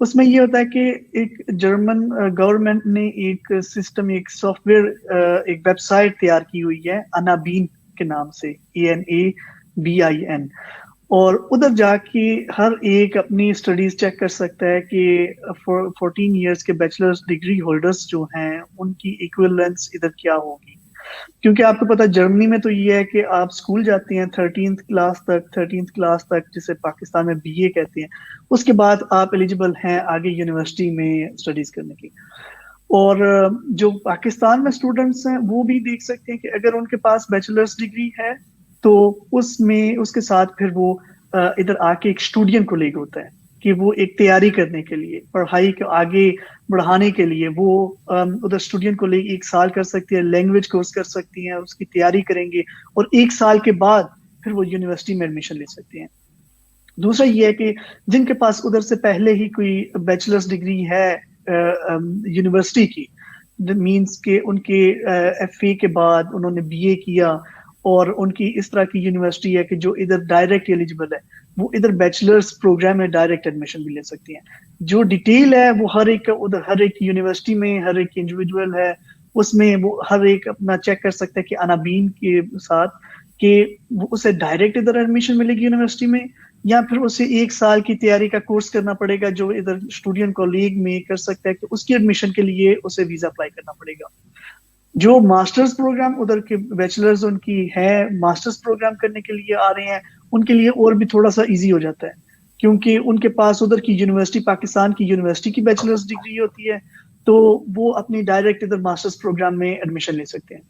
اس میں یہ ہوتا ہے کہ ایک جرمن گورنمنٹ نے ایک سسٹم، ایک سافٹ ویئر، ایک ویب سائٹ تیار کی ہوئی ہے انابین کے نام سے، ANABIN، اور ادھر جا کے ہر ایک اپنی اسٹڈیز چیک کر سکتا ہے کہ 14 ایئرس کے بیچلرز ڈگری ہولڈرز جو ہیں ان کی ایکویلنس ادھر کیا ہوگی. کیونکہ آپ کو پتا جرمنی میں تو یہ ہے کہ آپ اسکول جاتے ہیں 13th کلاس تک جسے پاکستان میں BA کہتے ہیں، اس کے بعد آپ ایلیجیبل ہیں آگے یونیورسٹی میں اسٹڈیز کرنے کی. اور جو پاکستان میں اسٹوڈنٹس ہیں وہ بھی دیکھ سکتے ہیں کہ اگر ان کے پاس بیچلرز ڈگری ہے تو اس کے ساتھ پھر وہ ادھر آ کے ایک اسٹوڈینٹ کو لیگ ہوتا ہے کہ وہ ایک تیاری کرنے کے لیے، پڑھائی کو آگے بڑھانے کے لیے وہ ادھر اسٹوڈینٹ کو لے 1 سال کر سکتی ہے، لینگویج کورس کر سکتی ہیں، اس کی تیاری کریں گے اور 1 سال کے بعد پھر وہ یونیورسٹی میں ایڈمیشن لے سکتے ہیں. دوسرا یہ ہے کہ جن کے پاس ادھر سے پہلے ہی کوئی بیچلرز ڈگری ہے یونیورسٹی کی، مینس کہ ان کے FA کے بعد انہوں نے BA کیا اور ان کی اس طرح کی یونیورسٹی ہے کہ جو ادھر ڈائریکٹ ایلیجیبل ہے، وہ ادھر بیچلرز پروگرام میں ڈائریکٹ ایڈمیشن بھی لے سکتی ہیں. جو ڈیٹیل ہے وہ ہر ایک ادھر ہر ایک یونیورسٹی میں ہر ایک انڈیویجول ہے، اس میں وہ ہر ایک اپنا چیک کر سکتا ہے کہ انابین کے ساتھ کہ وہ اسے ڈائریکٹ ادھر ایڈمیشن ملے گی یونیورسٹی میں، یا پھر اسے 1 سال کی تیاری کا کورس کرنا پڑے گا جو ادھر اسٹوڈینٹ کو لیگ میں کر سکتا ہے کہ اس کی ایڈمیشن کے لیے اسے ویزا اپلائی کرنا پڑے گا. جو ماسٹرز پروگرام ادھر کے بیچلرز ان کی ہے ماسٹرز پروگرام کرنے کے لیے آ رہے ہیں، ان کے لیے اور بھی تھوڑا سا ایزی ہو جاتا ہے کیونکہ ان کے پاس ادھر کی یونیورسٹی، پاکستان کی یونیورسٹی کی بیچلرز ڈگری ہوتی ہے، تو وہ اپنی ڈائریکٹ ادھر ماسٹرز پروگرام میں ایڈمیشن لے سکتے ہیں.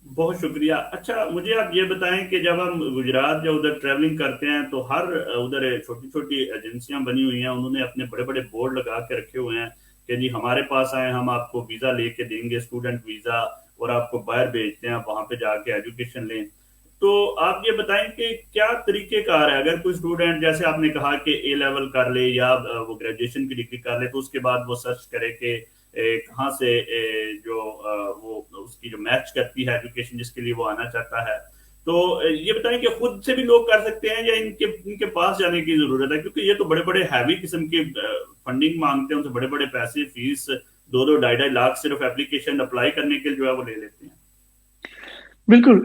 بہت شکریہ. اچھا مجھے آپ یہ بتائیں کہ جب ہم گجرات یا ادھر ٹریولنگ کرتے ہیں تو ہر ادھر چھوٹی چھوٹی ایجنسیاں بنی ہوئی ہیں، انہوں نے اپنے بڑے بڑے بورڈ لگا کے رکھے ہوئے ہیں کہ جی ہمارے پاس آئیں، ہم آپ کو ویزا لے کے دیں گے، اسٹوڈنٹ ویزا، اور آپ کو باہر بھیجتے ہیں، وہاں پہ جا کے ایجوکیشن لیں. تو آپ یہ بتائیں کہ کیا طریقہ کار ہے اگر کوئی اسٹوڈنٹ جیسے آپ نے کہا کہ A لیول کر لے یا وہ گریجویشن کی ڈگری کر لے تو اس کے بعد وہ سرچ کرے کہ کہاں سے جو وہ اس کی جو میچ کرتی ہے ایجوکیشن جس کے لیے وہ آنا چاہتا ہے. تو یہ بتائیں کہ خود سے بھی لوگ کر سکتے ہیں یا ان کے پاس جانے کی ضرورت ہے، کیونکہ یہ تو بڑے بڑے ہیوی قسم کی فنڈنگ مانگتے ہیں، ان سے بڑے بڑے پیسے، فیس 2-2 ڈھائی لاکھ صرف اپلیکیشن اپلائی کرنے کے جو ہے وہ لے لیتے ہیں. بالکل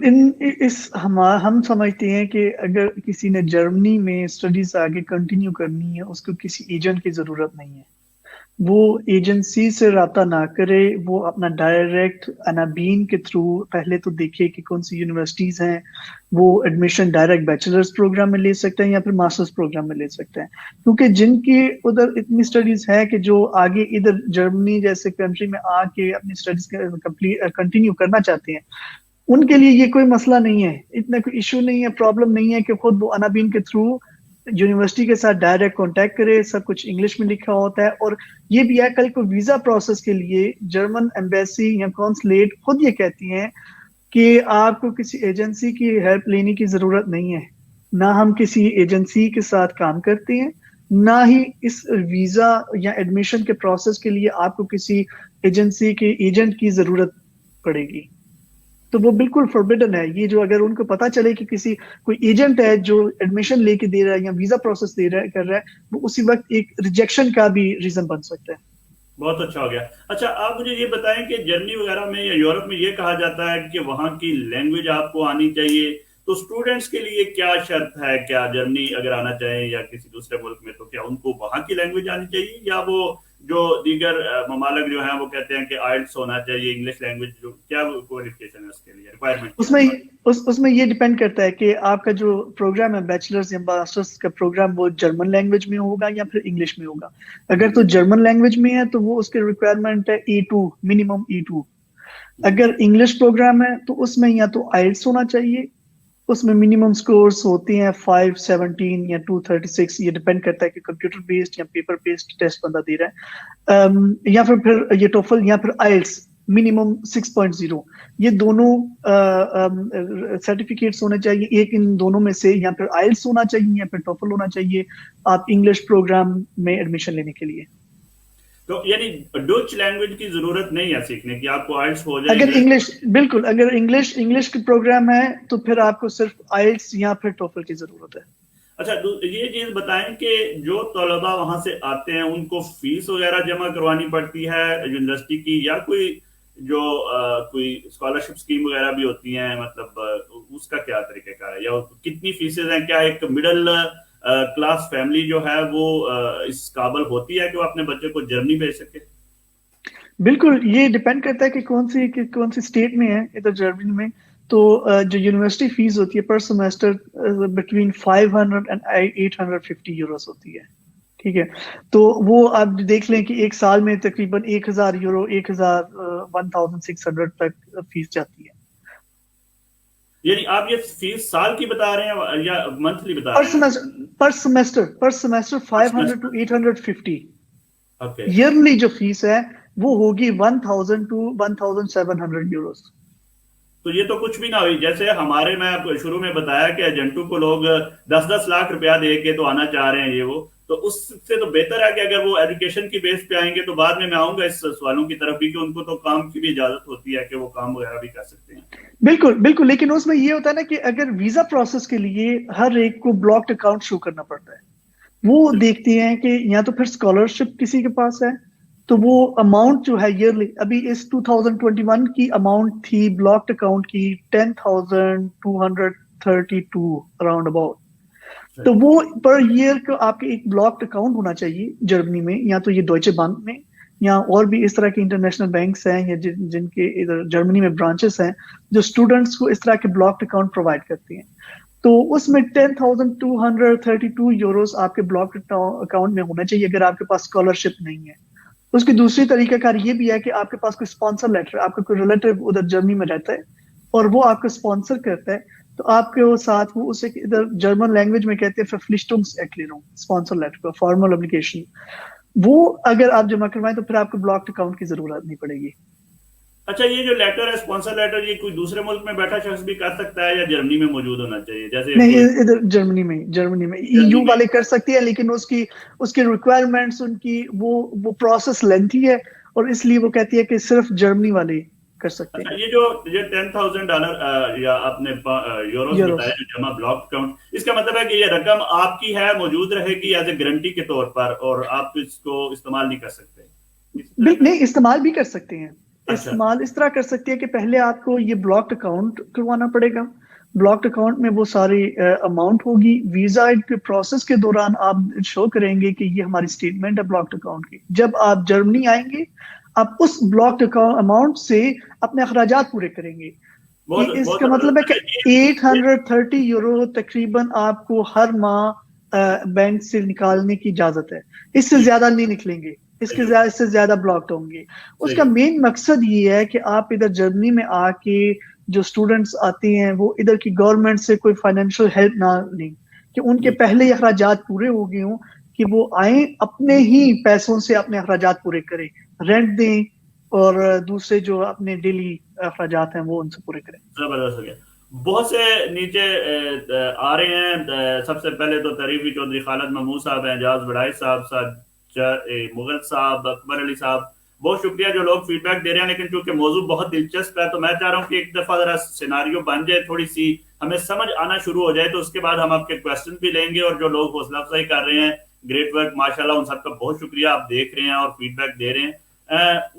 ہم سمجھتے ہیں کہ اگر کسی نے جرمنی میں اسٹڈیز آگے کنٹینیو کرنی ہے اس کو کسی ایجنٹ کی ضرورت نہیں ہے، وہ ایجنسی سے رابطہ نہ کرے، وہ اپنا ڈائریکٹ انابین کے تھرو پہلے تو دیکھے کہ کون سی یونیورسٹیز ہیں، وہ ایڈمیشن ڈائریکٹ بیچلرز پروگرام میں لے سکتے ہیں یا پھر ماسٹرز پروگرام میں لے سکتے ہیں. کیونکہ جن کی ادھر اتنی اسٹڈیز ہے کہ جو آگے ادھر جرمنی جیسے کنٹری میں آ کے اپنی اسٹڈیز کنٹینیو کرنا چاہتے ہیں، ان کے لیے یہ کوئی مسئلہ نہیں ہے، اتنا کوئی ایشو نہیں ہے، پرابلم نہیں ہے کہ خود وہ انابین کے تھرو یونیورسٹی کے ساتھ ڈائریکٹ کانٹیکٹ کرے. سب کچھ انگلش میں لکھا ہوتا ہے، اور یہ بھی ہے کل کو ویزا پروسیس کے لیے جرمن ایمبیسی یا کونسلیٹ خود یہ کہتی ہیں کہ آپ کو کسی ایجنسی کی ہیلپ لینے کی ضرورت نہیں ہے. نہ ہم کسی ایجنسی کے ساتھ کام کرتے ہیں، نہ ہی اس ویزا یا ایڈمیشن کے پروسیس کے لیے آپ کو کسی ایجنسی کے ایجنٹ کی ضرورت پڑے گی. تو وہ بالکل فوربیڈن ہے یہ، جو اگر ان کو پتا چلے کہ کوئی ایجنٹ ہے جو ایڈمیشن لے کے دے رہا ہے یا ویزا پروسیس کر رہا ہے، وہ اسی وقت ایک ریجیکشن کا بھی ریزن بن سکتا ہے. بہت اچھا ہو گیا. اچھا آپ مجھے یہ بتائیں کہ جرمنی وغیرہ میں یا یورپ میں یہ کہا جاتا ہے کہ وہاں کی لینگویج آپ کو آنی چاہیے، تو اسٹوڈنٹس کے لیے کیا شرط ہے؟ کیا جرمنی اگر آنا چاہیں یا کسی دوسرے ملک میں تو کیا ان کو وہاں کی لینگویج آنی چاہیے، یا وہ جو دیگر ممالک جو ہیں وہ کہتے ہیں کہ آئلٹس ہونا چاہیے، انگلش لینگویج، جو کیا کوالیفکیشن ہے اس کے لیے ریکوائرمنٹ؟ اس میں یہ ڈیپینڈ کرتا ہے کہ آپ کا جو پروگرام ہے بیچلرز یا ماسٹرز کا پروگرام وہ جرمن لینگویج میں ہوگا یا پھر انگلش میں ہوگا. اگر تو جرمن لینگویج میں ہے تو وہ اس کے ریکوائرمنٹ ہے A2 منیمم E2. اگر انگلش پروگرام ہے تو اس میں یا تو آئلٹس ہونا چاہیے، اس میں منیمم سکورز ہوتے ہیں 517 یا 236، یہ ڈیپینڈ کرتا ہے کہ کمپیوٹر بیسڈ یا پیپر بیسڈ ٹیسٹ بندہ دے رہا ہے، یا پھر یہ ٹوفل یا پھر آئلٹس منیمم 6.0. یہ دونوں سرٹیفکیٹس ہونے چاہیے، ایک ان دونوں میں سے، یا پھر آئلٹس ہونا چاہیے یا پھر ٹوفل ہونا چاہیے آپ انگلش پروگرام میں ایڈمیشن لینے کے لیے. تو یعنی ڈچ لینگویج کی ضرورت نہیں ہے سیکھنے کی، آپ کو آئلٹس ہو جائے. اگر انگلش، بالکل اگر انگلش کا پروگرام ہے تو پھر آپ کو صرف آئلٹس یا پھر ٹوفل کی ضرورت ہے. اچھا یہ چیز بتائیں کہ جو طلبا وہاں سے آتے ہیں ان کو فیس وغیرہ جمع کروانی پڑتی ہے یونیورسٹی کی، یا کوئی جو کوئی اسکالرشپ اسکیم وغیرہ بھی ہوتی ہیں، مطلب اس کا کیا طریقہ کار ہے، یا کتنی فیسز ہیں؟ کیا ایک مڈل کلاس فیملی جو ہے وہ اس قابل ہوتی ہے کہ وہ اپنے بچے کو جرمنی بھیج سکے؟ بالکل، یہ ڈیپینڈ کرتا ہے کہ کون سی اسٹیٹ میں ہے ادھر جرمنی میں. تو جو یونیورسٹی فیس ہوتی ہے پر سیمسٹر بٹوین 500 اینڈ 850 یوروز ہوتی ہے. ٹھیک ہے، تو وہ آپ دیکھ لیں کہ ایک سال میں تقریباً 1000 یورو 1600 تک فیس جاتی ہے. یعنی آپ یہ فیس سال کی بتا رہے ہیں یا منتھلی بتا رہے ہیں؟ پر سیمسٹر 500 to 850. اوکے، ایئرلی جو فیس ہے وہ ہوگی 1000 to 1700 یوروز. تو یہ تو کچھ بھی نہ ہوئی. جیسے ہمارے میں آپ کو شروع میں بتایا کہ ایجنٹوں کو لوگ 10-10 لاکھ روپیہ دے کے تو آنا چاہ رہے ہیں، یہ وہ تو اس سے تو بہتر ہے کہ اگر وہ ایجوکیشن کی بیس پہ آئیں گے. تو بعد میں آؤں گا اس سوالوں کی طرف بھی کہ ان کو تو کام کی بھی اجازت ہوتی ہے کہ وہ کام وغیرہ بھی کر سکتے ہیں. بالکل، لیکن اس میں یہ ہوتا ہے نا کہ اگر ویزا پروسیس کے لیے ہر ایک کو بلاکڈ اکاؤنٹ شو کرنا پڑتا ہے. وہ دیکھتے ہیں کہ یا تو پھر اسکالرشپ کسی کے پاس ہے تو وہ اماؤنٹ جو ہے ایئرلی، ابھی اس 2021 کی اماؤنٹ تھی بلاکڈ اکاؤنٹ کی 10,232 اراؤنڈ اباؤٹ. تو وہ پر ایئر کو آپ کے ایک بلاکڈ اکاؤنٹ ہونا چاہیے جرمنی میں، یا تو یہ ڈوائچے بینک میں یا اور بھی اس طرح کے انٹرنیشنل بینکس ہیں یا جن کے ادھر جرمنی میں برانچز ہیں جو اسٹوڈنٹس کو اس طرح کے بلاکڈ اکاؤنٹ پرووائڈ کرتی ہیں. تو اس میں 10,232 یوروز آپ کے بلاکڈ اکاؤنٹ میں ہونا چاہیے اگر آپ کے پاس اسکالرشپ نہیں ہے. اس کی دوسری طریقہ کار یہ بھی ہے کہ آپ کے پاس کوئی اسپانسر لیٹر، آپ کا کوئی ریلیٹو ادھر جرمنی میں رہتا ہے اور وہ آپ کو اسپانسر کرتا ہے، تو آپ کے ساتھ وہ اسے ادھر جرمن لینگویج میں کہتے ہیں Verpflichtungserklärung، اسپانسر لیٹر کا فارمل اپلیکیشن. وہ اگر آپ جمع کروائیں تو پھر آپ کو بلاکڈ اکاؤنٹ کی ضرورت نہیں پڑے گی. اچھا، یہ جو لیٹر ہے اسپانسر لیٹر، یہ کوئی دوسرے ملک میں بیٹھا شخص بھی کر سکتا ہے یا جرمنی میں موجود ہونا چاہیے؟ جیسے نہیں، ادھر جرمنی میں EU والے کر سکتے ہیں، لیکن اس کی ریکوائرمنٹس ان کی وہ پروسیس لینتھی ہے اور اس لیے وہ کہتی ہے کہ صرف جرمنی والے کر سکتے ہیں. یہ جو $10,000 یا آپ نے یوروز بتایا جو جمع بلاک اکاؤنٹ، اس کا مطلب ہے کہ یہ رقم آپ کی ہے، موجود رہے گی ایز اے گارنٹی کے طور پر، اور آپ اس کو استعمال نہیں کر سکتے؟ نہیں، استعمال بھی کر سکتے ہیں. استعمال اس طرح کر سکتے ہیں کہ پہلے آپ کو یہ بلاکڈ اکاؤنٹ کروانا پڑے گا. بلاکڈ اکاؤنٹ میں وہ ساری اماؤنٹ ہوگی. ویزا کے پروسیس کے دوران آپ شو کریں گے کہ یہ ہماری اسٹیٹمنٹ ہے بلاکڈ اکاؤنٹ کی. جب آپ جرمنی آئیں گے آپ اس بلاکڈ اماؤنٹ سے اپنے اخراجات پورے کریں گے. اس کا مطلب ہے کہ 830 یورو تقریباً آپ کو ہر ماہ بینک سے نکالنے کی اجازت ہے. اس سے زیادہ نہیں نکلیں گے، اس سے زیادہ بلاکڈ ہوں گے. اس کا مین مقصد یہ ہے کہ آپ ادھر جرمنی میں آ کے جو اسٹوڈنٹس آتے ہیں وہ ادھر کی گورنمنٹ سے کوئی فائنینشیل ہیلپ نہ لیں، کہ ان کے پہلے اخراجات پورے ہو گئے ہوں، کہ وہ آئیں اپنے ہی پیسوں سے اپنے اخراجات پورے کریں، رینٹ دیں اور دوسرے جو اپنے ڈیلی اخراجات ہیں وہ ان سے پورے کریں. زبردست ہو گیا. بہت سے نیچے آ رہے ہیں. سب سے پہلے تو تعریفی چودھری خالد محمود صاحب ہیں، اعجاز بڑائی صاحب، مغل صاحب، اکبر علی صاحب، بہت شکریہ جو لوگ فیڈ بیک دے رہے ہیں. لیکن چونکہ موضوع بہت دلچسپ ہے تو میں چاہ رہا ہوں کہ ایک دفعہ ذرا سیناریو بن جائے، تھوڑی سی ہمیں سمجھ آنا شروع ہو جائے، تو اس کے بعد ہم آپ کے کویسچن بھی لیں گے. اور جو لوگ حوصلہ افزائی کر رہے ہیں، گریٹ ورک ماشاءاللہ، ان سب کا بہت شکریہ. آپ دیکھ رہے ہیں اور فیڈ بیک دے رہے ہیں.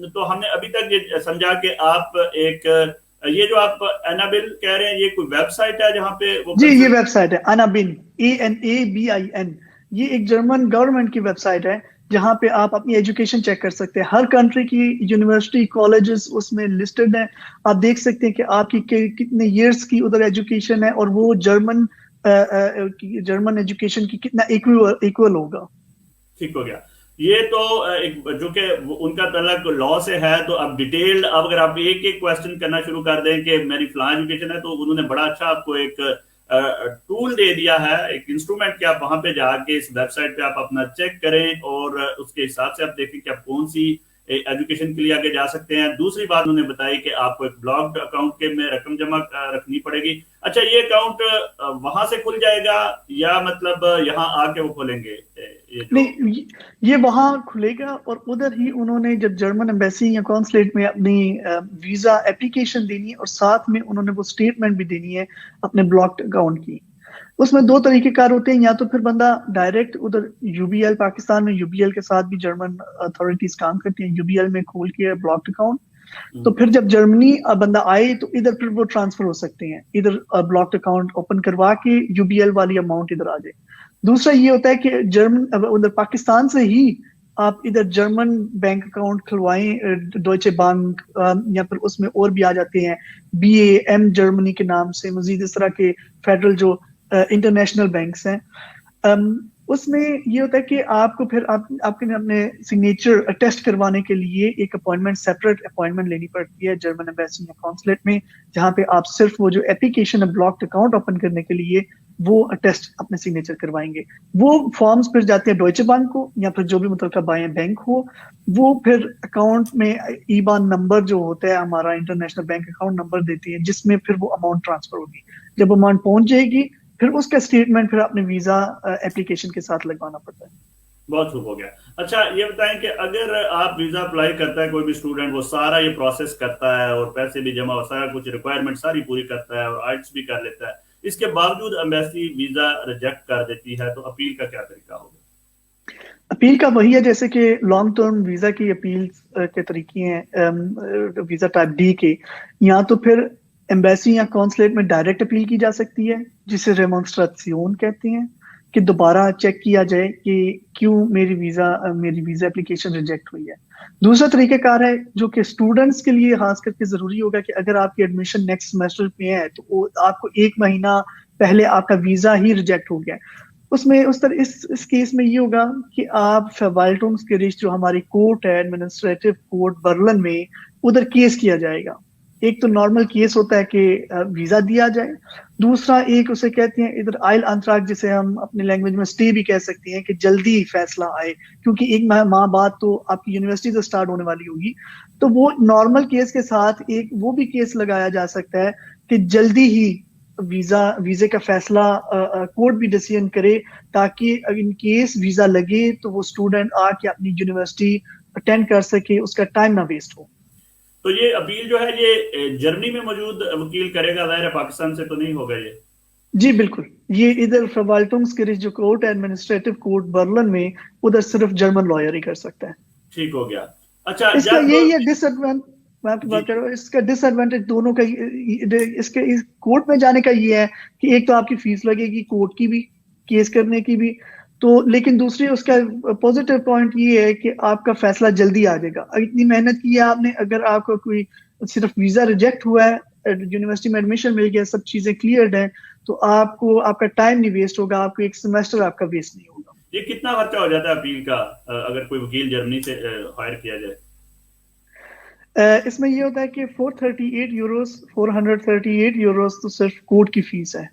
تو ہم نے ابھی تک یہ سمجھا کہ آپ ایک یہ جو آپ انابل کہہ رہے ہیں، یہ کوئی ویب سائٹ ہے جہاں پہ جی یہ ویب سائٹ ہے انابن ANABIN. یہ ایک جرمن گورنمنٹ کی ویب سائٹ ہے جہاں پہ آپ اپنی ایجوکیشن چیک کر سکتے ہیں. ہر کنٹری کی یونیورسٹی کالجز اس میں لسٹڈ ہیں. آپ دیکھ سکتے ہیں کہ آپ کی کتنے ایئرس کی ادھر ایجوکیشن ہے اور وہ جرمن ایجوکیشن کی کتنا ایکول ہوگا. ٹھیک ہو گیا. یہ تو جو کہ ان کا تعلق لا سے ہے، تو اب ڈیٹیلڈ اب اگر آپ ایک ایک کویسچن کرنا شروع کر دیں کہ میری فلاں ایجوکیشن ہے، تو انہوں نے بڑا اچھا آپ کو ایک ٹول دے دیا ہے، ایک انسٹرومنٹ کہ آپ وہاں پہ جا کے اس ویب سائٹ پہ آپ اپنا چیک کریں اور اس کے حساب سے آپ دیکھیں کہ آپ کون سی ایجوکیشن کے لیے آگے جا سکتے ہیں. دوسری بات انہوں نے بتائی کہ آپ کو ایک بلاکڈ اکاؤنٹ کے میں رقم جمع رکھنی پڑے گی. اچھا، یہ اکاؤنٹ وہاں سے کھل جائے گا یا مطلب یہاں آ کے وہ کھولیں گے؟ نہیں، یہ وہاں کھلے گا اور ادھر ہی انہوں نے جب جرمن ایمبیسی یا کونسلیٹ میں اپنی ویزا اپلیکیشن دینی ہے اور ساتھ میں انہوں نے وہ اسٹیٹمنٹ بھی دینی ہے اپنے بلاکڈ اکاؤنٹ کی. اس میں 2 طریقے کار ہوتے ہیں, یا تو پھر بندہ ڈائریکٹ ادھر UBL, پاکستان میں UBL کے ساتھ بھی جرمن اتھارٹیز کام کرتی ہیں, UBL میں کھول کے بلاکڈ اکاؤنٹ, تو پھر جب جرمنی بندہ آئے تو ادھر پھر وہ ٹرانسفر ہو سکتے ہیں, ادھر بلاکڈ اکاؤنٹ اوپن کروا کے UBL والی اماؤنٹ ادھر آ جائے. دوسرا یہ ہوتا ہے کہ جرمن ادھر پاکستان سے ہی آپ ادھر جرمن بینک اکاؤنٹ کھلوائیں, ڈوائچے بینک, یا پھر اس میں اور بھی آ جاتے ہیں BAM جرمنی کے نام سے, مزید اس طرح کے فیڈرل جو انٹرنیشنل بینکس ہیں. اس میں یہ ہوتا ہے کہ آپ کو پھر آپ کے اپنے سگنیچر ٹیسٹ کروانے کے لیے ایک اپوائنٹمنٹ, سیپریٹ اپوائنٹمنٹ لینی پڑتی ہے جرمن ایمبیسی یا کونسلیٹ میں, جہاں پہ آپ صرف وہ جو اپلیکیشن ہے بلاکڈ اکاؤنٹ اوپن کرنے کے لیے وہ ٹیسٹ اپنے سگنیچر کروائیں گے. وہ فارمز پھر جاتے ہیں ڈوائچے بینک کو یا پھر جو بھی متعلقہ بائیں بینک ہو, وہ پھر اکاؤنٹ میں ایبان نمبر جو ہوتا ہے ہمارا انٹرنیشنل بینک اکاؤنٹ نمبر دیتی ہے, جس میں پھر وہ اماؤنٹ ٹرانسفر ہوگی. جب اماؤنٹ پہنچ جائے گی پھر اس کا اسٹیٹمنٹ پھر اپنے ویزا اپلیکیشن کے ساتھ لگوانا پڑتا ہے. بہت خوب ہو گیا. اچھا یہ بتائیں کہ اگر آپ ویزا اپلائی کرتا ہے کوئی بھی اسٹوڈنٹ, وہ سارا یہ پروسیس کرتا ہے اور پیسے بھی جمع, سارا کچھ ریکوائرمنٹ ساری پوری کرتا ہے اور آئٹس بھی کر لیتا ہے, اس کے باوجود ایمبیسی ویزا ریجیکٹ کر دیتی ہے, تو اپیل کا کیا طریقہ ہوگا؟ اپیل کا وہی ہے جیسے کہ لانگ ٹرم ویزا کی اپیل کے طریقے ہیں ویزا ٹائپ ڈی کے, یا تو پھر ایمبیسی یا کونسلیٹ میں ڈائریکٹ اپیل کی جا سکتی ہے جسے ریمونسٹریشن کہتے ہیں, کہ دوبارہ چیک کیا جائے کہ کیوں میری ویزا اپلیکیشن ریجیکٹ ہوئی ہے. دوسرا طریقہ کار ہے جو کہ اسٹوڈنٹس کے لیے خاص کر کے ضروری ہوگا کہ اگر آپ کی ایڈمیشن نیکسٹ سیمسٹر میں ہے تو آپ کو 1 مہینہ پہلے آپ کا ویزا ہی ریجیکٹ ہو گیا. اس میں اس کیس میں یہ ہوگا کہ آپ فیوالٹونگسگریچ جو ہماری کورٹ ہے, ایڈمنسٹریٹو کورٹ برلن میں, ادھر کیس کیا جائے گا. ایک تو نارمل کیس ہوتا ہے کہ ویزا دیا جائے, دوسرا ایک اسے کہتے ہیں ادھر آئل انتراک, جسے ہم اپنی لینگویج میں اسٹے بھی کہہ سکتے ہیں, کہ جلدی فیصلہ آئے, کیونکہ 1 ماہ بعد تو آپ کی یونیورسٹی تو سٹارٹ ہونے والی ہوگی. تو وہ نارمل کیس کے ساتھ ایک وہ بھی کیس لگایا جا سکتا ہے کہ جلدی ہی ویزے کا فیصلہ کورٹ بھی ڈیسیژن کرے, تاکہ ان کیس ویزا لگے تو وہ اسٹوڈنٹ آ کے اپنی یونیورسٹی اٹینڈ کر سکے, اس کا ٹائم نہ ویسٹ ہو. تو یہ اپیل جو ہے یہ جرمنی میں موجود وکیل کرے گا, ظاہر ہے پاکستان سے تو نہیں ہوگا یہ؟ جی بالکل, یہ ادھر فیوالٹونگسگریچ جو کورٹ ہے ایڈمنسٹریٹو کورٹ برلن میں, ادھر صرف جرمن لائر ہی کر سیکتا ہے. ٹھیک ہو گیا. اچھا اس کا یہی ہے ڈس ایڈوانٹیج, میں آپ کی بات کر رہا ہوں, اس کا ڈس ایڈوانٹیج دونوں کا, اس کے کورٹ میں جانے کا یہ ہے کہ ایک تو آپ کی فیس لگے گی کورٹ کی بھی, کیس کرنے کی بھی, تو لیکن دوسری اس کا پازیٹیو پوائنٹ یہ ہے کہ آپ کا فیصلہ جلدی آ جائے گا. اتنی محنت کی ہے آپ نے, اگر آپ کو کوئی صرف ویزا ریجیکٹ ہوا ہے, یونیورسٹی میں ایڈمیشن مل گیا, سب چیزیں کلیئرڈ ہیں, تو آپ کا ٹائم نہیں ویسٹ ہوگا, آپ کو 1 سیمسٹر آپ کا ویسٹ نہیں ہوگا. یہ کتنا خرچہ ہو جاتا ہے اپیل کا اگر کوئی وکیل جرمنی سے ہائر کیا جائے؟ اس میں یہ ہوتا ہے کہ 438 یوروز تو صرف کورٹ کی فیس ہے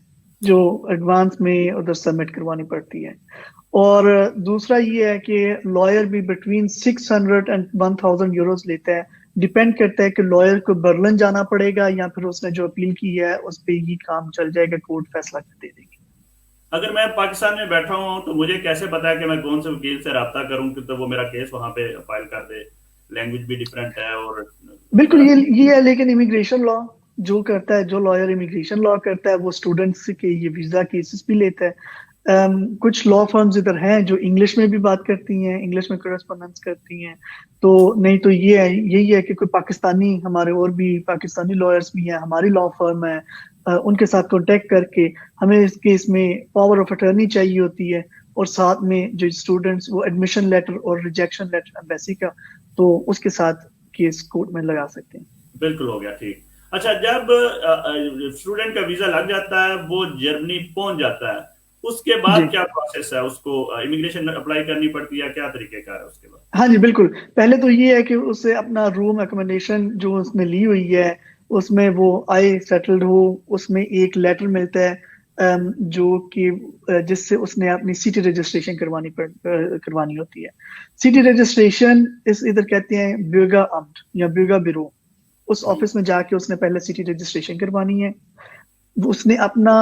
جو ایڈوانس میں ادھر سبمٹ کروانی پڑتی ہے. اور دوسرا یہ ہے کہ لائر بھی بٹوین 600 and 1000 یوروز لیتا ہے, ڈیپینڈ کرتا ہے کہ لائر کو برلن جانا پڑے گا یا پھر اس نے جو اپیل کی ہے اس پہ ہی کام چل جائے گا, کورٹ فیصلہ دے دے گی. اگر میں پاکستان میں بیٹھا ہوں تو مجھے کیسے پتا ہے کہ میں کون سے وکیل سے رابطہ کروں کہ تو وہ میرا کیس وہاں پہ فائل کر دے؟ لینگویج بھی ڈیفرنٹ ہے اور بالکل یہ ہے, لیکن امیگریشن لا جو کرتا ہے, جو لائر امیگریشن لا کرتا ہے, وہ اسٹوڈنٹس کے یہ ویزا کیسز بھی لیتا ہے. کچھ لا فرمز ادھر ہیں جو انگلش میں بھی بات کرتی ہیں, انگلش میں کرسپونڈنس کرتی ہیں, تو نہیں تو یہی ہے کہ کوئی پاکستانی, ہمارے اور بھی پاکستانی لائرس بھی ہیں, ہماری لا فرم ہے, ان کے ساتھ کانٹیکٹ کر کے ہمیں اس کیس میں پاور آف اٹرنی چاہیے ہوتی ہے, اور ساتھ میں جو اسٹوڈنٹس وہ ایڈمیشن لیٹر اور ریجیکشن لیٹر ایمبیسی کا, تو اس کے ساتھ کیس کورٹ میں لگا سکتے ہیں. بالکل ہو گیا, ٹھیک. اچھا جب اسٹوڈنٹ کا ویزا لگ جاتا ہے, وہ جرمنی پہنچ جاتا ہے, اس کے بعد کیا پروسیس ہے؟ اس کو امیگریشن اپلائی کرنی پڑتی ہے, کیا طریقہ کار ہے اس کے بعد؟ ہاں جی بالکل, پہلے تو یہ ہے کہ اسے اپنا روم ایکوموڈیشن جو اس نے لی ہوئی ہے اس میں وہ آئے سیٹلڈ ہو, اس میں ایک لیٹر ملتا ہے جو کہ جس سے اس نے اپنی سٹی رجسٹریشن کروانی ہوتی ہے. سٹی رجسٹریشن ادھر کہتے ہیں بیوگا امٹ یا بیوگا بیرو, اس آفس میں جا کے اس نے پہلے سٹی رجسٹریشن کروانی ہے. اس نے اپنا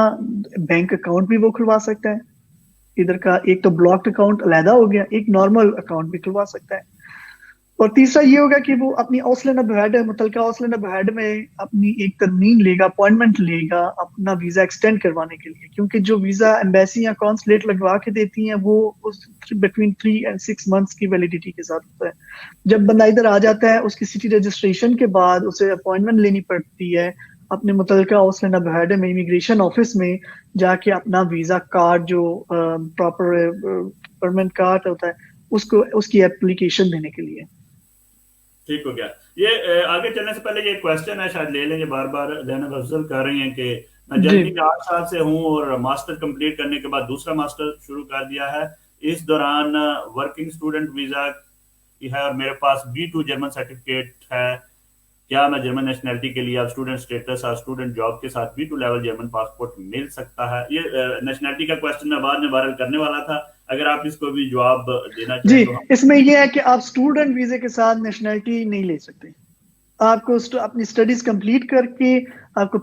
بینک اکاؤنٹ بھی وہ کھلوا سکتا ہے ادھر کا, ایک تو بلاکڈ اکاؤنٹ علیحدہ ہو گیا, ایک نارمل اکاؤنٹ بھی کھلوا سکتا ہے. اور تیسرا یہ ہوگا کہ وہ اپنی اوسلن اب متعلقہ اوسلن اب ہیڈ میں اپنی ایک ترمیم لے گا، اپوائنٹمنٹ لے گا اپنا ویزا ایکسٹینڈ کروانے کے لیے، کیونکہ جو ویزا ایمبیسی یا کانسلیٹ لگوا کے دیتی ہیں وہ بٹوین 3 and 6 months کی ویلیڈیٹی کے ساتھ ہوتا ہے۔ جب بندہ ادھر آ جاتا ہے اس کی سٹی رجسٹریشن کے بعد اسے اپوائنٹمنٹ لینی پڑتی ہے اپنے متعلقہ اوسلن اب ہیڈ میں، امیگریشن آفس میں جا کے اپنا ویزا کارڈ جو پراپر پرمنٹ کارڈ ہوتا ہے اس کی اپلیکیشن دینے کے لیے۔ ٹھیک ہو گیا۔ یہ آگے چلنے سے پہلے یہ کویسچن ہے، شاید لے لیں گے، بار بار زینب افضل کر رہی ہیں کہ میں جرمنی میں 8 سال سے ہوں اور ماسٹر کمپلیٹ کرنے کے بعد دوسرا ماسٹر شروع کر دیا ہے، اس دوران ورکنگ اسٹوڈنٹ ویزا کی ہے اور میرے پاس B2 جرمن سرٹیفکیٹ ہے، کیا میں جرمن نیشنلٹی کے لیے اب اسٹوڈنٹ اسٹیٹس اور اسٹوڈنٹ جاب کے ساتھ B2 لیول جرمن پاسپورٹ مل سکتا ہے؟ یہ نیشنلٹی کا کویسچن میں بعد میں وائرل کرنے والا تھا، اگر آپ اس کو بھی جواب دینا چاہیں جی، تو۔ اس میں یہ ہے کہ آپ اسٹوڈنٹ ویزے کے ساتھ نیشنلٹی نہیں لے سکتے، آپ کو اپنی اسٹڈیز کمپلیٹ کر کے آپ کو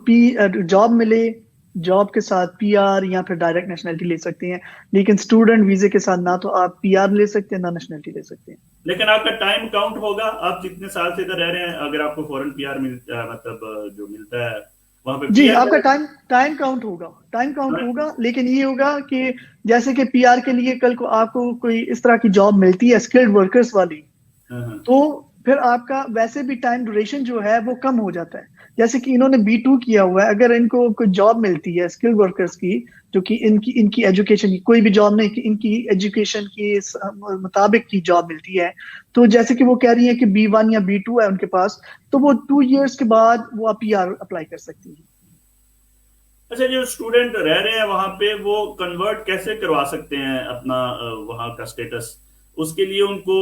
جاب ملے، جاب کے ساتھ PR یا پھر ڈائریکٹ نیشنلٹی لے سکتے ہیں، لیکن اسٹوڈنٹ ویزے کے ساتھ نہ تو آپ PR لے سکتے ہیں نہ نیشنلٹی لے سکتے ہیں۔ لیکن آپ کا ٹائم کاؤنٹ ہوگا، آپ جتنے سال سے ادھر رہ رہے ہیں، اگر آپ کو فورن PR ملتا ہے، مطلب جو ملتا ہے وہاں پہ جی، PR آپ کا ٹائم کاؤنٹ ہوگا، لیکن یہ ہوگا کہ جیسے کہ PR کے لیے کل کو آپ کو کوئی اس طرح کی جاب ملتی ہے اسکلڈ ورکرز والی، تو پھر آپ کا ویسے بھی ٹائم ڈوریشن جو ہے وہ کم ہو جاتا ہے۔ جیسے کہ انہوں نے B2 کیا ہوا ہے، اگر ان کو کوئی جاب ملتی ہے اسکلڈ ورکرز کی جو کہ ان کی ایجوکیشن کی کوئی بھی جاب نہیں، ان کی ایجوکیشن کی مطابق کی جاب ملتی ہے، تو جیسے کہ وہ کہہ رہی ہیں کہ B1 یا B2 ہے ان کے پاس، تو وہ 2 years کے بعد وہ PR اپلائی کر سکتی ہے۔ اچھا، جو اسٹوڈنٹ رہ رہے ہیں وہاں پہ وہ کنورٹ کیسے کروا سکتے ہیں اپنا وہاں کا اسٹیٹس؟ اس کے لیے ان کو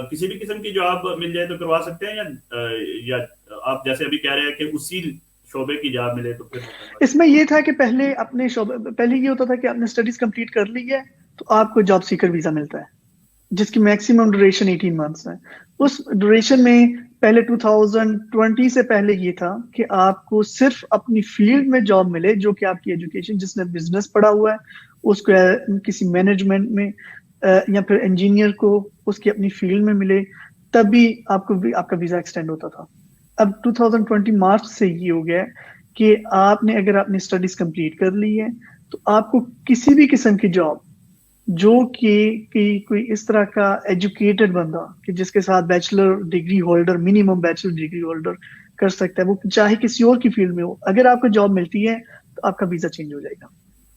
کسی بھی قسم کی جاب مل جائے تو کروا سکتے ہیں، یا آپ جیسے ابھی کہہ رہے ہیں کہ اسی شعبے کی جاب ملے تو پھر؟ اس میں یہ تھا کہ پہلے یہ ہوتا تھا کہ آپ نے اسٹڈیز کمپلیٹ کر لی ہے تو آپ کو جاب سیکر ویزا ملتا ہے جس کی میکسیمم ڈوریشن 18 months ہے۔ اس ڈوریشن میں پہلے 2020 سے پہلے یہ تھا کہ آپ کو صرف اپنی فیلڈ میں جاب ملے، جو کہ آپ کی ایجوکیشن، جس نے بزنس پڑھا ہوا ہے اس کو کسی مینجمنٹ میں یا پھر انجینئر کو اس کی اپنی فیلڈ میں ملے، تبھی آپ کا ویزا ایکسٹینڈ ہوتا تھا۔ اب 2020 مارچ سے یہ ہو گیا کہ آپ نے اگر اپنی اسٹڈیز کمپلیٹ کر لی ہے تو آپ کو کسی بھی قسم کی جاب جو کہ کوئی اس طرح کا ایجوکیٹڈ بندہ کہ جس کے ساتھ bachelor degree holder, minimum bachelor degree holder کر سکتا ہے، وہ چاہے کسی اور کی فیلڈ میں ہو، اگر آپ کو جاب ملتی ہے تو آپ کا ویزا چینج ہو جائے گا۔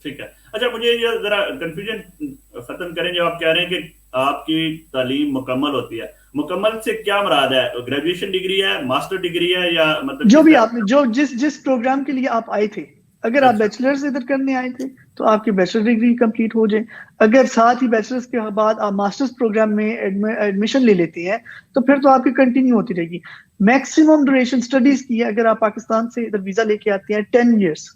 ٹھیک ہے۔ اچھا، مجھے یہ ذرا کنفیوژن ختم کریں، جو آپ کہہ رہے ہیں کہ آپ کی تعلیم مکمل ہوتی ہے، مکمل سے کیا مراد ہے؟ گریجویشن ڈگری ہے، ماسٹر ڈگری ہے، یا مطلب جو بھی آپ نے جس پروگرام کے لیے آپ آئے تھے، اگر آپ بیچلرز ادھر کرنے آئے تھے تو آپ کی بیچلر ڈگری کمپلیٹ ہو جائے، اگر ساتھ ہی بیچلرز کے بعد آپ ماسٹرز پروگرام میں ایڈمیشن لے لیتے ہیں تو پھر تو آپ کی کنٹینیو ہوتی رہے گی۔ میکسیمم ڈوریشن اسٹڈیز کی ہے، اگر آپ پاکستان سے ادھر ویزا لے کے آتے ہیں 10 years،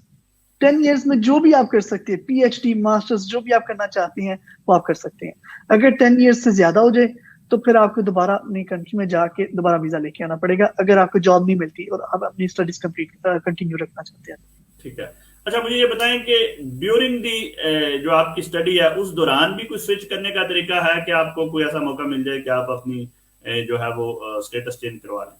10 years میں جو بھی آپ کر سکتے ہیں، PhD ماسٹرز جو بھی آپ کرنا چاہتے ہیں وہ آپ کر سکتے ہیں۔ اگر 10 years سے زیادہ ہو جائے تو پھر آپ کو دوبارہ اپنی کنٹری میں جا کے دوبارہ ویزا لے کے آنا پڑے گا، اگر آپ کو جاب نہیں ملتی اور آپ اپنی اسٹڈیز کنٹینیو رکھنا چاہتے ہیں۔ ٹھیک ہے۔ اچھا، مجھے یہ بتائیں کہ ڈیورنگ دی جو آپ کی اسٹڈی ہے اس دوران بھی کوئی سوئچ کرنے کا طریقہ ہے کہ آپ کو کوئی ایسا موقع مل جائے کہ آپ اپنی جو ہے وہ اسٹیٹس چینج کروا لیں؟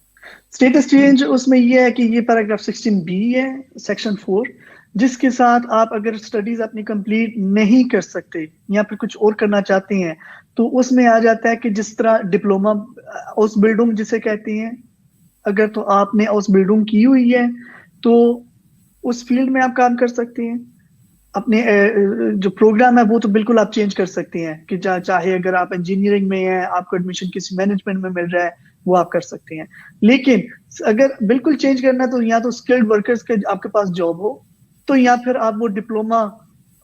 اسٹیٹس چینج اس میں یہ ہے کہ یہ پیراگراف 16B ہے سیکشن 4، جس کے ساتھ آپ اگر اسٹڈیز اپنی کمپلیٹ نہیں کر سکتے یا پھر کچھ اور کرنا چاہتے ہیں تو اس میں آ جاتا ہے کہ جس طرح ڈپلوما اوس بلڈنگ جسے کہتے ہیں، اگر تو آپ نے اوس بلڈنگ کی ہوئی ہے تو اس فیلڈ میں آپ کام کر سکتے ہیں۔ اپنے جو پروگرام ہے وہ تو بالکل آپ چینج کر سکتے ہیں کہ چاہے اگر آپ انجینئرنگ میں ہیں، آپ کو ایڈمیشن کسی مینجمنٹ میں مل رہا ہے، وہ آپ کر سکتے ہیں۔ لیکن اگر بالکل چینج کرنا ہے تو یا تو اسکلڈ ورکرز کے آپ کے پاس جاب ہو، تو یا پھر آپ وہ ڈپلوما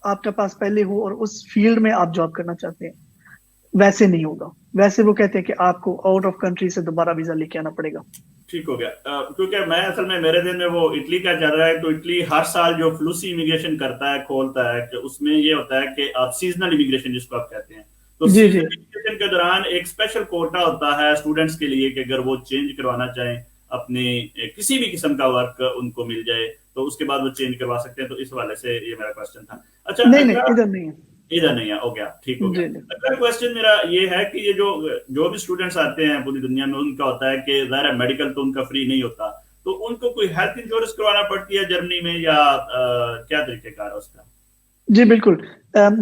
آپ کے پاس پہلے ہو اور اس فیلڈ میں آپ جاب کرنا چاہتے ہیں، ویسے نہیں ہوگا۔ ویسے وہ کہتے ہیں کہ آپ کو آؤٹ آف کنٹری سے دوبارہ ویزا لے کے آنا پڑے گا۔ ٹھیک ہو گیا۔ کیونکہ میں اصل میں میرے دن میں وہ اٹلی کا چل رہا ہے، تو اٹلی ہر سال جو فلوسی امیگریشن کرتا ہے، کھولتا ہے، کہ اس میں یہ ہوتا ہے کہ آپ سیزنل امیگریشن جس کو آپ کہتے ہیں، تو سیزنل امیگریشن کے دوران ایک اسپیشل کوٹا ہوتا ہے اسٹوڈنٹس کے لیے کہ اگر وہ چینج کروانا چاہیں اپنی کسی بھی قسم کا ورک ان کو مل جائے تو اس کے بعد وہ چینج کروا سکتے ہیں۔ تو اس حوالے سے یہ میرا کوشچن تھا۔ اچھا، نہیں ادھر نہیں ہے۔ ادھر نہیں ہے. ہو گیا, ٹھیک ہو گیا. جی اگلا کوشچن میرا یہ ہے کہ یہ جو بھی اسٹوڈنٹس آتے ہیں پوری دنیا میں, ان کا ہوتا ہے کہ ظاہر ہے میڈیکل تو ان کا فری نہیں ہوتا, تو ان کو کوئی ہیلتھ انشورنس کروانا پڑتی ہے جرمنی میں, یا کیا طریقہ کار ہے اس کا؟ جی بالکل.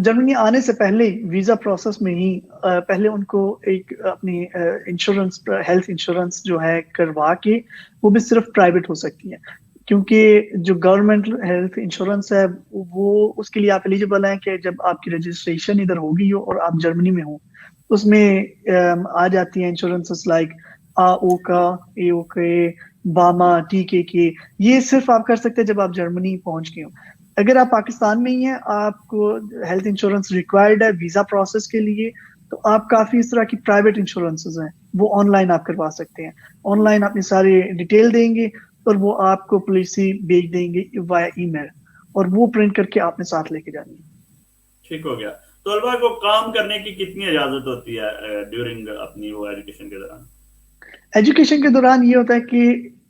جرمنی آنے سے پہلے ویزا پروسیس میں ہی پہلے ان کو ایک اپنی انشورنس, ہیلتھ انشورنس جو ہے کروا کے, وہ بھی صرف پرائیویٹ ہو سکتی ہے, کیونکہ جو گورنمنٹ ہیلتھ انشورنس ہے وہ اس کے لیے آپ ایلیجیبل ہیں کہ جب آپ کی رجسٹریشن ادھر ہوگی ہو اور آپ جرمنی میں ہوں, اس میں آ جاتی ہیں انشورنسز لائک او کا, اے او کے, باما, ٹی کے, یہ صرف آپ کر سکتے ہیں جب آپ جرمنی پہنچ گئے ہوں. اگر آپ پاکستان میں ہی ہیں, آپ کو ہیلتھ انشورنس ریکوائرڈ ہے ویزا پروسیس کے لیے, تو آپ کافی اس طرح کی پرائیویٹ انشورنسز ہیں وہ آن لائن آپ کروا سکتے ہیں. آن لائن اپنی ساری ڈیٹیل دیں گے اور وہ آپ کو پالیسی بھیج دیں گے وایا ای میل, اور وہ پرنٹ کر کے آپ نے ساتھ لے کے جانی ہے. ٹھیک ہو گیا. طلبا کو کام کرنے کی کتنی اجازت ہوتی ہے ڈیورنگ اپنی وہ ایجوکیشن کے دوران؟ ایجوکیشن کے دوران یہ ہوتا ہے کہ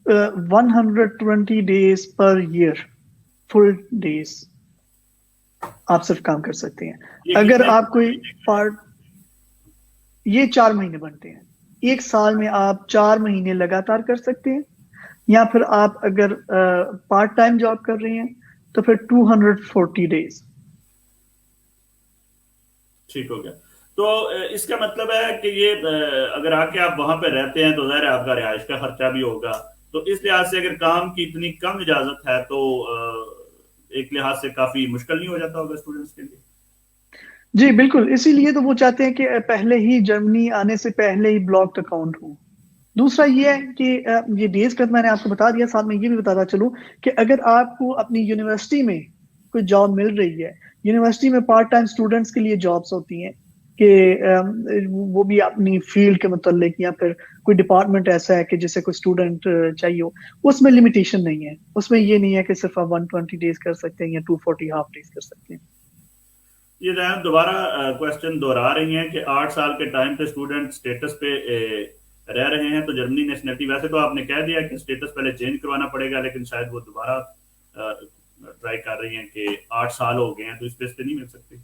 120 days پر ایئر, فل ڈیز آپ صرف کام کر سکتے ہیں. یہ اگر کتنے آپ کوئی مہینے کا ہے؟ پارٹ, یہ 4 مہینے بنتے ہیں. ایک سال میں آپ 4 مہینے لگاتار کر سکتے ہیں, یا پھر آپ اگر پارٹ ٹائم جاب کر رہے ہیں تو پھر 240 days. ٹھیک ہو گیا. تو اس کا مطلب ہے کہ یہ اگر آ کے آپ وہاں پہ رہتے ہیں تو ظاہر ہے آپ کا رہائش کا خرچہ بھی ہوگا, تو اس لحاظ سے اگر کام کی اتنی کم اجازت ہے تو ایک لحاظ سے کافی مشکل نہیں ہو جاتا ہوگا اسٹوڈنٹس کے لیے؟ جی بالکل, اسی لیے تو وہ چاہتے ہیں کہ پہلے ہی جرمنی آنے سے پہلے ہی بلاکڈ اکاؤنٹ ہو. دوسرا یہ ہے کہ یہ ڈیز کا میں نے آپ کو بتا دیا, ساتھ میں یہ بھی بتاتا چلوں کہ اگر آپ کو اپنی یونیورسٹی میں کوئی جاب مل رہی ہے, یونیورسٹی میں پارٹ ٹائم اسٹوڈنٹس کے لیے جابس ہوتی ہیں کہ وہ بھی اپنی فیلڈ کے متعلق, یا پھر کوئی ڈپارٹمنٹ ایسا ہے کہ جسے کوئی اسٹوڈنٹ چاہیے ہو, اس میں لمیٹیشن نہیں ہے. اس میں یہ نہیں ہے کہ صرف آپ 120 days کر سکتے ہیں یا 240 ہاف ڈیز کر سکتے ہیں. یہ دوبارہ کوشچن دہرا رہی ہیں کہ 8 سال کے ٹائم پہ اسٹوڈنٹ اسٹیٹس پہ رہ رہے ہیں, تو جرمنی نیشنلٹی, ویسے تو آپ نے کہہ دیا کہ اسٹیٹس پہلے چینج کروانا پڑے گا, لیکن شاید وہ دوبارہ ٹرائی کر رہی ہیں کہ 8 سال ہو گئے ہیں تو اس بیس پہ نہیں مل سکتی.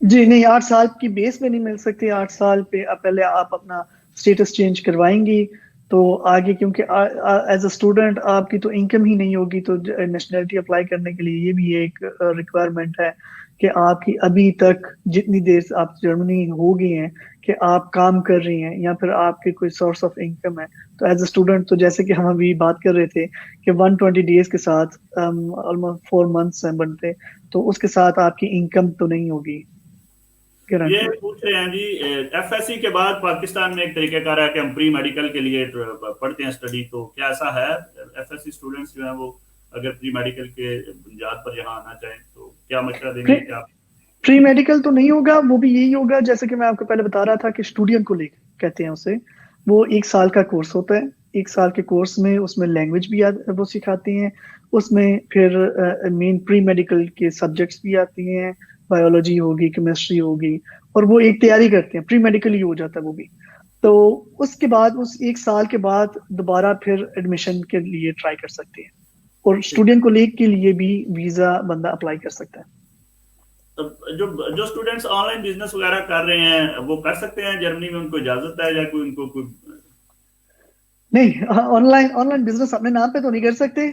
جی نہیں, 8 سال کی بیس میں نہیں مل سکتی. 8 سال پہ پہلے آپ اپنا اسٹیٹس چینج کروائیں گی تو آگے, کیونکہ ایز اے اسٹوڈنٹ آپ کی تو انکم ہی نہیں ہوگی, تو نیشنلٹی اپلائی کرنے کے لیے یہ بھی ایک ریکوائرمنٹ ہے کہ آپ کی ابھی تک جتنی دیر آپ جرمنی ہو گئی ہیں کہ آپ کام کر رہی ہیں, یا پھر آپ کے کوئی سورس آف انکم ہے. تو ایز اے اسٹوڈنٹ, تو جیسے کہ ہم ابھی بات کر رہے تھے کہ 120 days کے ساتھ آلموسٹ 4 months ہیں بنتے, تو اس کے ساتھ آپ کی انکم تو نہیں ہوگی یہ گارنٹیڈ. پوچھ رہے ہیں جی, ایف ایس سی کے بعد پاکستان میں ایک طریقہ کار ہے کہ ہم پری میڈیکل کے لیے پڑھتے ہیں اسٹڈی, تو کیا ایسا ہے؟ ایف ایس سی اسٹوڈنٹس جو ہیں وہ اگر پری میڈیکل کے بنیاد پر یہاں آنا چاہیں تو کیا مشورہ دیں گے؟ کیا پری میڈیکل تو نہیں ہوگا, وہ بھی یہی ہوگا جیسے کہ میں آپ کو پہلے بتا رہا تھا کہ اسٹوڈینٹ کو لے کہتے ہیں اسے. وہ 1 سال کا کورس ہوتا ہے. 1 سال کے کورس میں اس میں لینگویج بھی وہ سکھاتے ہیں, اس میں پھر مین پری میڈیکل کے سبجیکٹس بھی آتی ہیں, بایولوجی ہوگی, کیمسٹری ہوگی, اور وہ ایک تیاری کرتے ہیں. پری میڈیکل ہی ہو جاتا ہے وہ بھی. تو اس کے بعد اس 1 سال کے بعد دوبارہ پھر ایڈمیشن کے لیے ٹرائی کر سکتے ہیں, اور اسٹوڈینٹ کو لے کے لیے بھی ویزا بندہ اپلائی کر سکتا ہے. جو اسٹوڈینٹس آن لائن بزنس وغیرہ کر رہے ہیں وہ کر سکتے ہیں جرمنی میں؟ ان کو اجازت ہے یا کوئی ان کو کوئی؟ نہیں, آن لائن بزنس اپنے نام پہ تو نہیں کر سکتے.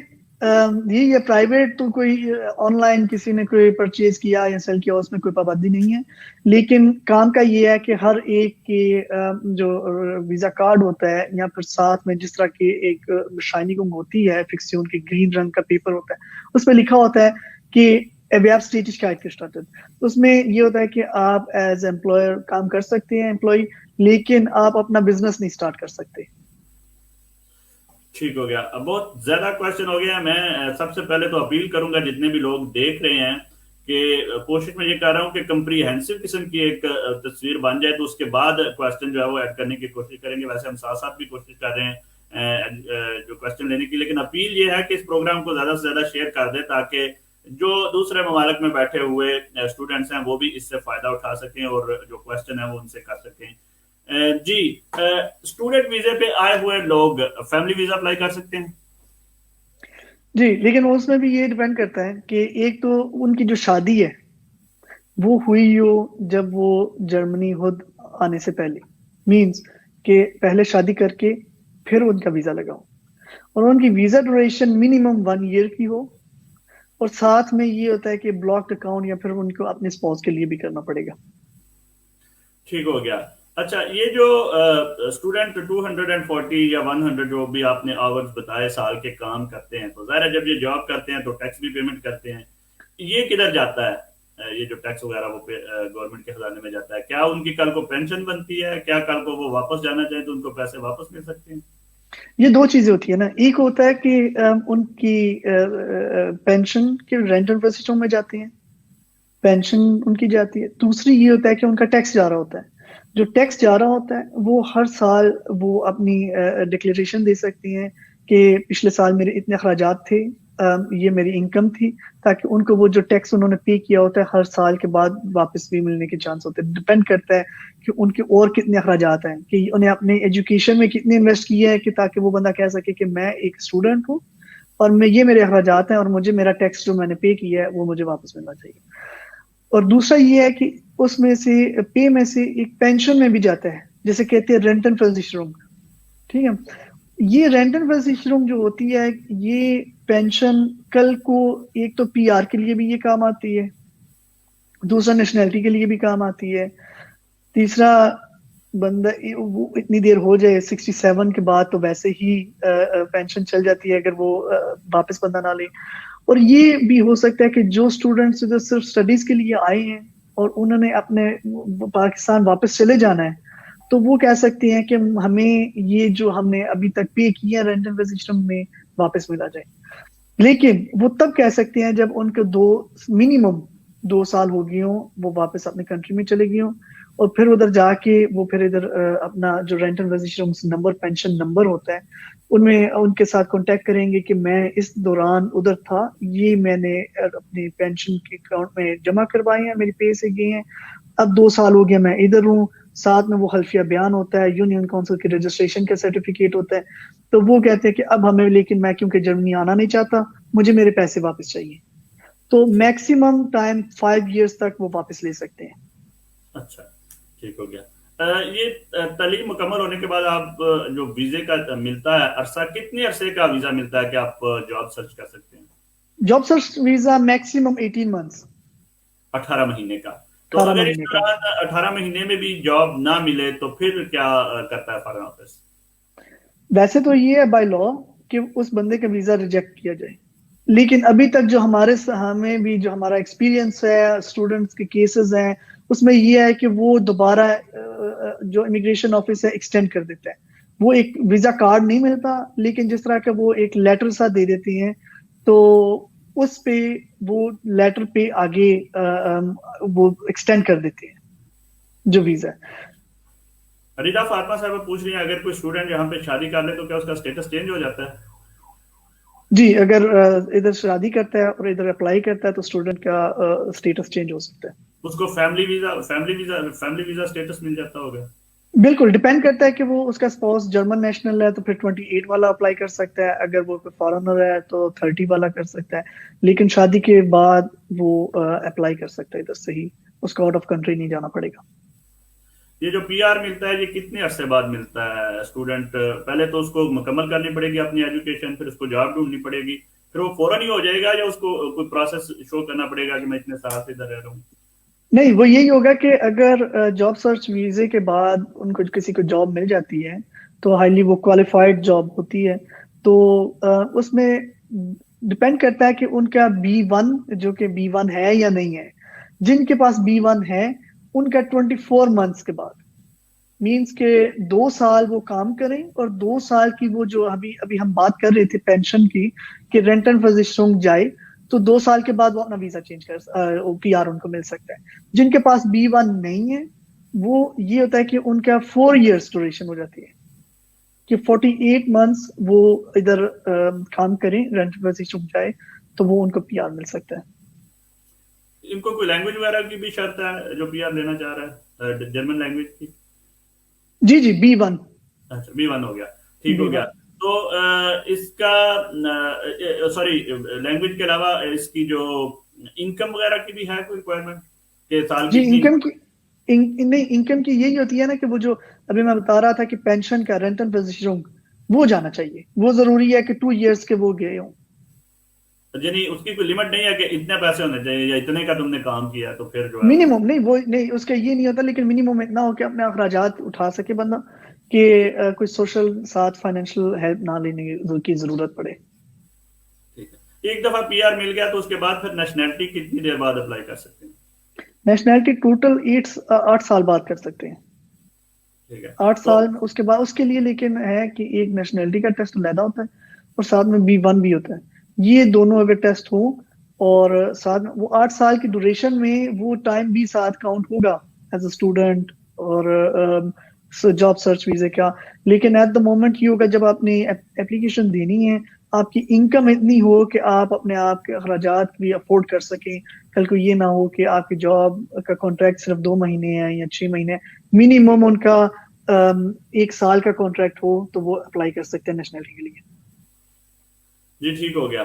یہ پرائیویٹ تو کوئی آن لائن کسی نے کوئی پرچیز کیا یا سیل کیا, اس میں کوئی پابندی نہیں ہے. لیکن کام کا یہ ہے کہ ہر ایک کے جو ویزا کارڈ ہوتا ہے, یا پھر ساتھ میں جس طرح کی ایک شائننگ ہوتی ہے فکسیون کی, گرین رنگ کا پیپر ہوتا ہے, اس پہ لکھا ہوتا ہے کہ Erwerb Tätigkeit gestattet. اس میں یہ ہوتا ہے کہ آپ ایز امپلائر کام کر سکتے ہیں, امپلائی, لیکن آپ اپنا بزنس نہیں سٹارٹ کر سکتے. ٹھیک ہو گیا. اب بہت زیادہ کوشچن ہو گیا. میں سب سے پہلے تو اپیل کروں گا جتنے بھی لوگ دیکھ رہے ہیں کہ کوشش میں یہ کر رہا ہوں کہ کمپریہنسو قسم کی ایک تصویر بن جائے, تو اس کے بعد کوشچن جو ہے وہ ایڈ کرنے کی کوشش کریں گے. ویسے ہم ساتھ ساتھ بھی کوشش کر رہے ہیں جو کوشچن لینے کی, لیکن اپیل یہ ہے کہ اس پروگرام کو زیادہ سے زیادہ شیئر کر دیں تاکہ جو دوسرے ممالک میں بیٹھے ہوئے اسٹوڈنٹس ہیں وہ بھی اس سے فائدہ اٹھا سکیں اور جو کوشچن ہے وہ ان سے کر سکیں. جی, اسٹوڈنٹ ویزے پہ آئے ہوئے لوگ فیملی ویزا اپلائی کر سکتے ہیں؟ جی, لیکن اس میں بھی یہ ڈیپینڈ کرتا ہے کہ ایک تو ان کی جو شادی ہے وہ ہوئی ہو جب وہ جرمنی خود آنے سے پہلے، مینس کہ پہلے شادی کر کے پھر ان کا ویزا لگا ہو، اور ان کی ویزا ڈوریشن منیمم 1 ایئر کی ہو، اور ساتھ میں یہ ہوتا ہے کہ بلاکڈ اکاؤنٹ یا پھر ان کو اپنے اسپاؤس کے لیے بھی کرنا پڑے گا۔ ٹھیک ہو گیا۔ اچھا، یہ جو اسٹوڈنٹ 240 یا 100 جو بھی آپ نے آورز بتائے سال کے کام کرتے ہیں، تو ظاہر ہے جب یہ جاب کرتے ہیں تو ٹیکس بھی پیمنٹ کرتے ہیں، یہ کدھر جاتا ہے؟ یہ جو ٹیکس وغیرہ وہ گورنمنٹ کے خزانے میں جاتا ہے، کیا ان کی کل کو پینشن بنتی ہے؟ کیا کل کو وہ واپس جانا چاہیں تو ان کو پیسے واپس مل سکتے ہیں؟ یہ دو چیزیں ہوتی ہیں نا، ایک ہوتا ہے کہ ان کی پینشن کے رینٹ اینڈ سسٹم میں جاتی ہیں، پینشن ان کی جاتی ہے، دوسری یہ ہوتا ہے کہ ان کا ٹیکس جا رہا ہوتا ہے۔ جو ٹیکس جا رہا ہوتا ہے وہ ہر سال وہ اپنی ڈکلیریشن دے سکتی ہیں کہ پچھلے سال میرے اتنے اخراجات تھے، یہ میری انکم تھی، تاکہ ان کو وہ جو ٹیکس انہوں نے پے کیا ہوتا ہے ہر سال کے بعد واپس بھی ملنے کے چانس ہوتے ہیں۔ ڈپینڈ کرتا ہے کہ ان کے اور کتنے اخراجات ہیں، کہ انہیں اپنے ایجوکیشن میں کتنے انویسٹ کیا ہے، کہ تاکہ وہ بندہ کہہ سکے کہ میں ایک اسٹوڈنٹ ہوں اور یہ میرے اخراجات ہیں اور مجھے میرا ٹیکس جو میں نے پے کیا ہے وہ مجھے واپس ملنا چاہیے۔ اور دوسرا یہ ہے کہ اس میں سے پے میں سے ایک پینشن میں بھی جاتا ہے، جیسے کہتے ہیں رینٹ اینڈ versicherung، ٹھیک ہے؟ یہ رینٹ اینڈ versicherung جو ہوتی ہے، یہ پینشن کل کو ایک تو پی آر کے لیے بھی یہ کام آتی ہے، دوسرا نیشنلٹی کے لیے بھی کام آتی ہے، تیسرا بندہ وہ اتنی دیر ہو جائے 67 کے بعد تو ویسے ہی پینشن چل جاتی ہے اگر وہ واپس بندہ نہ لے۔ اور یہ بھی ہو سکتا ہے کہ جو اسٹوڈنٹس ادھر صرف اسٹڈیز کے لیے آئے ہیں اور انہوں نے اپنے پاکستان واپس چلے جانا ہے، تو وہ کہہ سکتے ہیں کہ ہمیں یہ جو ہم نے ابھی تک پے کیا رینٹ اینڈ سسٹم میں واپس ملا جائے۔ لیکن وہ تب کہہ سکتے ہیں جب ان کو منیمم 2 سال ہو گئے ہوں، وہ واپس اپنے کنٹری میں چلے گئے ہوں، اور پھر ادھر جا کے وہ پھر ادھر اپنا جو rent and versicherung number, pension number ہوتا ہے، ان میں ان کے ساتھ کانٹیکٹ کریں گے کہ میں اس دوران ادھر تھا، یہ میں نے اپنے پینشن کے اکاؤنٹ میں جمع کروائے ہیں، میری پے سے گئے ہیں، اب 2 سال ہو گیا میں ادھر ہوں، ساتھ میں وہ حلفیہ بیان ہوتا ہے، یونین کونسل کی رجسٹریشن کا سرٹیفکیٹ ہوتا ہے، تو وہ کہتے ہیں کہ اب ہمیں، لیکن میں کیونکہ جرمنی آنا نہیں چاہتا، مجھے میرے پیسے واپس چاہیے، تو میکسیمم ٹائم 5 ایئرس تک وہ واپس لے سکتے ہیں۔ اچھا، ٹھیک ہو گیا۔ یہ تعلیم مکمل ہونے کے بعد آپ جو ویزے کا ملتا ہے عرصہ، کتنے عرصے کا ویزا ملتا ہے کہ آپ جاب سرچ کر سکتے ہیں؟ Job search visa maximum 18 months, 18 مہینے کا۔ تو 18 اگر اس مہینے کا۔ دوران 18 مہینے میں بھی جاب نہ ملے تو پھر کیا کرتا ہے فارن آفس؟ ویسے تو یہ ہے بائی لا کہ اس بندے کا ویزا ریجیکٹ کیا جائے، لیکن ابھی تک جو ہمیں بھی جو ہمارا ایکسپیرینس ہے، اسٹوڈنٹس کے کیسز ہیں، اس میں یہ ہے کہ وہ دوبارہ جو امیگریشن آفس ہے ایکسٹینڈ کر دیتا ہے، وہ ایک ویزا کارڈ نہیں ملتا، لیکن جس طرح کا وہ ایک لیٹر سا دے دیتے ہیں، تو اس پہ وہ لیٹر پہ آگے وہ ایکسٹینڈ کر دیتے ہیں جو ویزا ہے۔ ریدا فاطمہ صاحبہ پوچھ رہی ہیں، اگر کوئی اسٹوڈنٹ یہاں پہ شادی کر لے تو کیا اس کا سٹیٹس چینج ہو جاتا ہے؟ جی، اگر ادھر شادی کرتا ہے اور ادھر اپلائی کرتا ہے تو اسٹوڈنٹ کا سٹیٹس چینج ہو سکتا ہے۔ اس کو فیملی ویزا سٹیٹس مل جاتا ہوگا؟ بالکل ڈیپینڈ کرتا ہے کہ وہ اس کا اسپاؤس جرمن نیشنل ہے تو پھر 28 والا اپلائی کر سکتا ہے، اگر وہ کوئی فارنر ہے تو 30 والا کر سکتا ہے، لیکن شادی کے بعد وہ اپلائی کر سکتا ہے ادھر سے ہی، اس کو آؤٹ آف کنٹری نہیں جانا پڑے گا۔ یہ جو پی آر ملتا ہے یہ کتنے عرصے بعد ملتا ہے اسٹوڈنٹ؟ پہلے تو اس کو مکمل کرنی پڑے گی اپنی ایجوکیشن، پھر اس کو جاب ڈھونڈنی پڑے گی، پھر وہ فوراً ہی ہو جائے گا یا اس کو کوئی پروسیس شو کرنا پڑے گا کہ میں اتنے سال سے ادھر رہ رہا ہوں؟ نہیں، وہ یہی ہوگا کہ اگر جاب سرچ ویزے کے بعد ان کو کسی کو جاب مل جاتی ہے تو ہائیلی وہ کوالیفائڈ جاب ہوتی ہے، تو اس میں ڈپینڈ کرتا ہے کہ ان کا B1 جو کہ B1 ہے یا نہیں ہے۔ جن کے پاس B1 ہے ان کا 24 منتھس کے بعد، مینس کہ 2 سال وہ کام کریں، اور 2 سال کی وہ جو ابھی ہم بات کر رہے تھے پینشن کی کہ رینٹ اینڈ versicherung جائے، تو 2 سال کے بعد وہ اپنا ویزا چینج پی آر ان کو مل سکتا ہے۔ جن کے پاس B1 نہیں ہے وہ یہ ہوتا ہے کہ ان کا 4 ایئرس ڈوریشن ہو جاتی ہے، کہ 48 منتھس وہ ادھر کام کریں، رینٹ versicherung جائے، تو وہ ان کو پی آر مل سکتا ہے۔ ان کو کوئی لینگویج وغیرہ کی بھی شرط ہے جو پی آر لینا چاہ رہا ہے، جرمن لینگویج کی؟ جی B1۔ اچھا B1 ہو گیا، ٹھیک ہو B1 گیا۔ تو اس کا سوری لینگویج کے علاوہ اس کی جو انکم وغیرہ کی بھی ہے کوئی ریکوائرمنٹ؟ کہ سال جی کی انکم کی نہیں انکم کی یہی ہوتی ہے نا کہ وہ جو ابھی میں بتا رہا تھا کہ پینشن کا رینٹل پوزیشن وہ جانا چاہیے، وہ ضروری ہے کہ 2 ایئرس کے وہ گئے ہوں. یعنی اس کی کوئی لمٹ نہیں ہے کہ اتنے پیسے ہونے چاہیے یا اتنے کا تم نے کام کیا تو پھر جو ہے منیمم نہیں، وہ نہیں اس کا یہ نہیں ہوتا، لیکن منیمم اتنا ہو کہ اپنے اخراجات اٹھا سکے بندہ، کہ کوئی سوشل ساتھ فائنینشیل ہیلپ نہ لینے کی ضرورت پڑے. ٹھیک ہے. ایک دفعہ پی آر مل گیا تو اس کے بعد پھر نیشنلٹی کتنی دیر بعد اپلائی کر سکتے ہیں؟ نیشنلٹی ٹوٹل 8 سال بعد کر سکتے ہیں. ٹھیک ہے. 8 سال اس کے بعد اس کے لیے لیکن ہے کہ ایک نیشنلٹی کا ٹیسٹ علیحدہ ہوتا ہے اور ساتھ میں B1 بھی ہوتا ہے. یہ دونوں اگر ٹیسٹ ہوں اور ساتھ میں وہ 8 سال کی ڈوریشن میں وہ ٹائم بھی ساتھ کاؤنٹ ہوگا ایز اے اسٹوڈنٹ اور جاب سرچ ویزے کا. لیکن ایٹ دا مومنٹ یہ ہوگا جب آپ نے اپلیکیشن دینی ہے، آپ کی انکم اتنی ہو کہ آپ اپنے آپ کے اخراجات بھی افورڈ کر سکیں. کل کو یہ نہ ہو کہ آپ کی جاب کا کانٹریکٹ صرف 2 مہینے ہیں یا 6 مہینے، منیمم ان کا 1 سال کا کانٹریکٹ ہو تو وہ اپلائی کر سکتے ہیں نیشنلٹی کے لیے. جی ٹھیک ہو گیا.